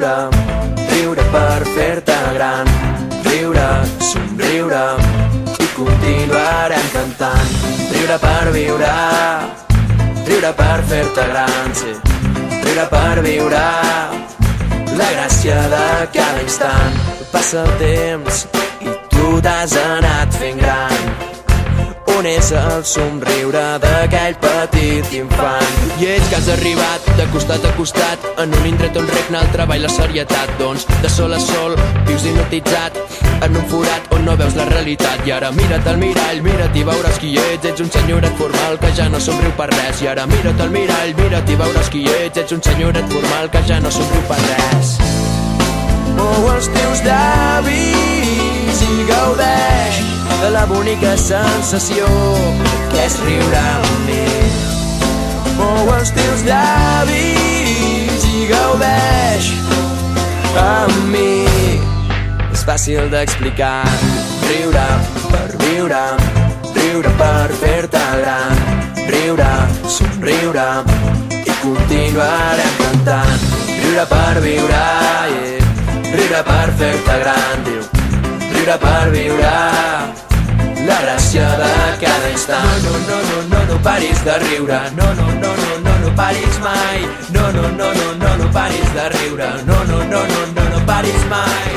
Riure, riure per fer-te gran. Riure, somriure i continuarem cantant. Riure per viure, riure per fer-te gran, sí. Riure per viure la gràcia de cada instant. Passa el temps i tu t'has anat fent gran. On és el somriure d'aquell petit infant? I ets que has arribat de costat a costat, en un indret on regna el treball, la serietat. Doncs de sol a sol vius hipnotitzat en un forat on no veus la realitat. I ara mira't al mirall, mira't i veuràs qui ets. Ets un senyoret formal que ja no somriu per res. I ara mira't al mirall, mira't i veuràs qui ets. Ets un senyoret formal que ja no somriu per res. Mou els teus llavis i gaudeix de la bonica sensació que és riure amb mi. Mou els teus llavis i gaudeix amb mi. És fàcil d'explicar. Riure per viure, riure per fer-te gran. Riure, somriure i continuarem cantant. Riure per viure, yeah. Riure per fer-te gran, diu. Riure per viure la gràcia de cada instant. No paris de riure. No paris mai. No paris de riure. No paris mai.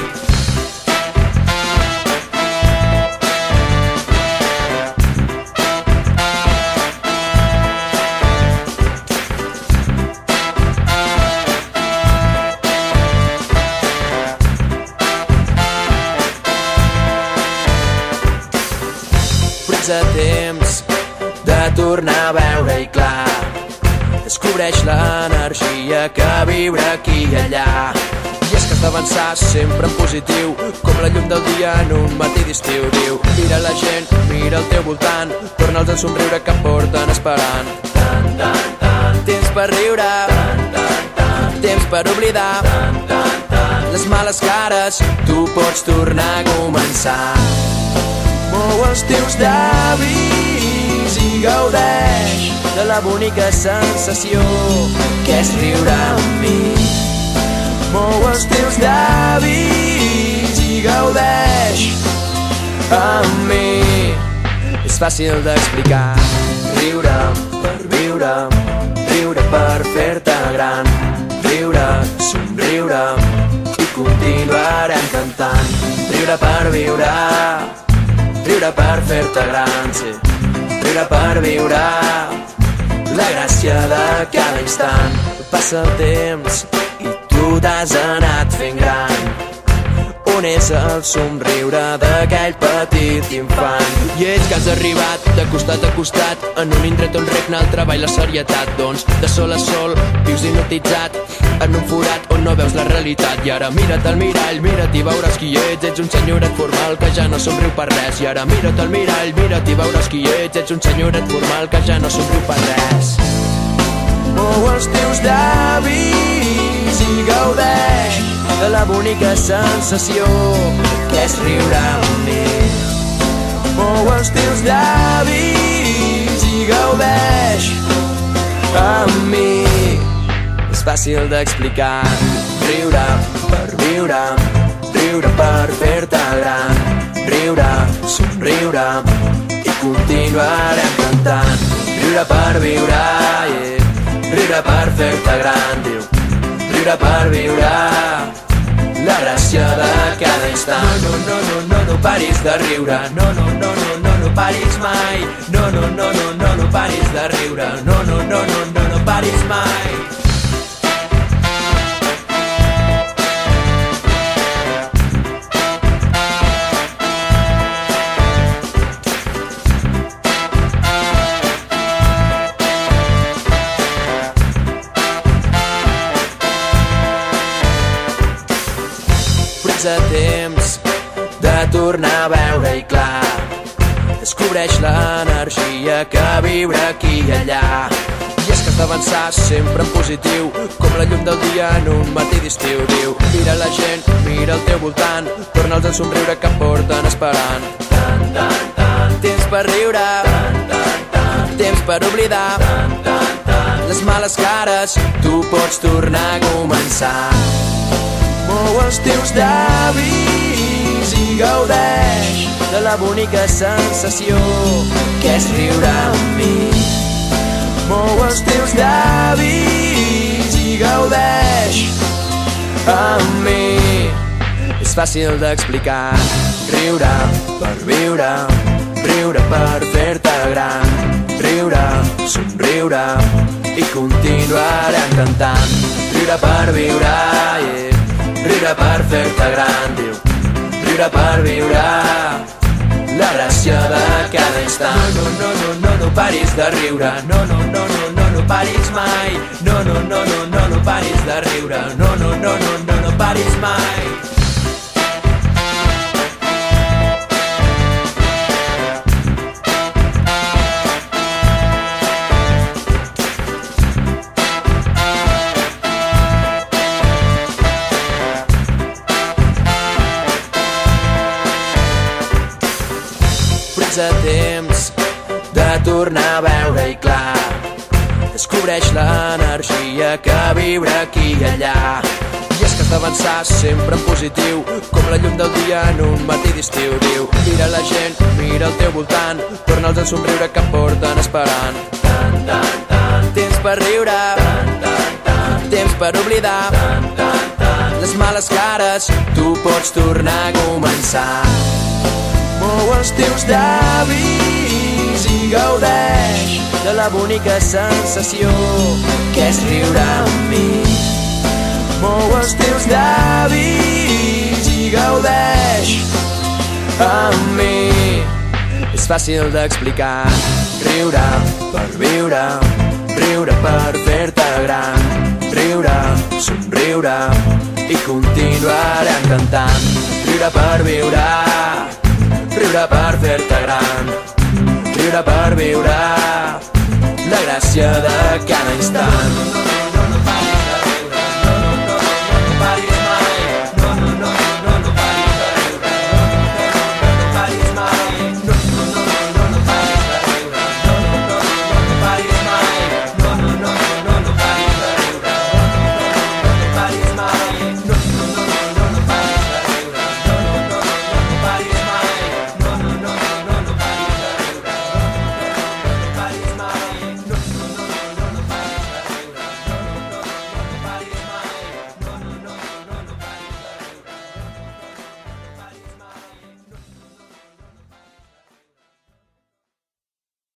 A temps de tornar a veure-hi clar. Descobreix l'energia que viure aquí i allà. I és que has d'avançar sempre en positiu, com la llum del dia en un matí d'estiu. Diu, mira la gent, mira al teu voltant, torna'ls a somriure que em porten esperant. Temps per riure, temps per oblidar les males cares, tu pots tornar a començar. Mou els teus llavis i gaudeix de la bonica sensació que és riure amb mi. Mou els teus llavis i gaudeix amb mi. És fàcil d'explicar. Riure per viure, riure per fer-te gran. Riure, somriure i continuarem cantant. Riure per viure, riure per fer-te gran, sí. Riure per viure la gràcia de cada instant. Passa el temps i tu t'has anat fent gran. On és el somriure d'aquell petit infant? I ets que has arribat de costat a costat, en un indret on regna el treball, la serietat. Doncs de sol a sol vius hipnotitzat en un forat on no veus la realitat. I ara mira't al mirall, mira't i veuràs qui ets. Ets un senyoret formal que ja no somriu per res. I ara mira't al mirall, mira't i veuràs qui ets. Ets un senyoret formal que ja no somriu per res. Mou els teus llavis i gaudeix de la bonica sensació que és riure amb mi. Mou els teus llavis i gaudeix amb mi. És fàcil d'explicar. Riure per viure, riure per fer-te gran. Riure, somriure i continuarem cantant. Riure per viure, yeah. Riure per fer-te gran, diu. Riure per viure la gràcia de cada instant. No paris de riure. No paris mai. No paris de riure. No paris mai. A temps de tornar a veure-hi clar. Descobreix l'energia que viure aquí i allà. I és que has d'avançar sempre en positiu, com la llum del dia en un matí d'estiu. Diu, mira la gent, mira al teu voltant, torna'ls a somriure que em porten esperant. Temps per riure, temps per oblidar les males cares, tu pots tornar a començar. Mou els teus llavis i gaudeix de la bonica sensació que és riure amb mi. Mou els teus llavis i gaudeix amb mi. És fàcil d'explicar. Riure per viure, riure per fer-te gran, riure, somriure i continuarem cantant. Riure per viure, yeah. Riure per fer-te gran, diu. Riure per viure, la gràcia de cada instant. No, no, no, no, no paris de riure. No, no, no, no, no, no paris mai. No, no, no, no, no, no paris de riure. No, no, no, no, no, no paris mai. A temps de tornar a veure-hi clar. Descobreix l'energia que vibra aquí i allà. I és que has d'avançar sempre en positiu, com la llum del dia en un matí d'estiu. Diu, mira la gent, mira al teu voltant, torna'ls a somriure que porten esperant. Tan, tan, tan. Temps per riure, tan, tan, tan. Temps per oblidar, tan, tan, tan. Les males cares, tu pots tornar a començar. Mou els teus llavis i gaudeix de la bonica sensació que és riure amb mi. Mou els teus llavis i gaudeix amb mi. És fàcil d'explicar. Riure per viure, riure per fer-te gran, riure, somriure i continuarem cantant. Riure per viure, riure per fer-te gran, riure per viure, la gràcia de cada instant.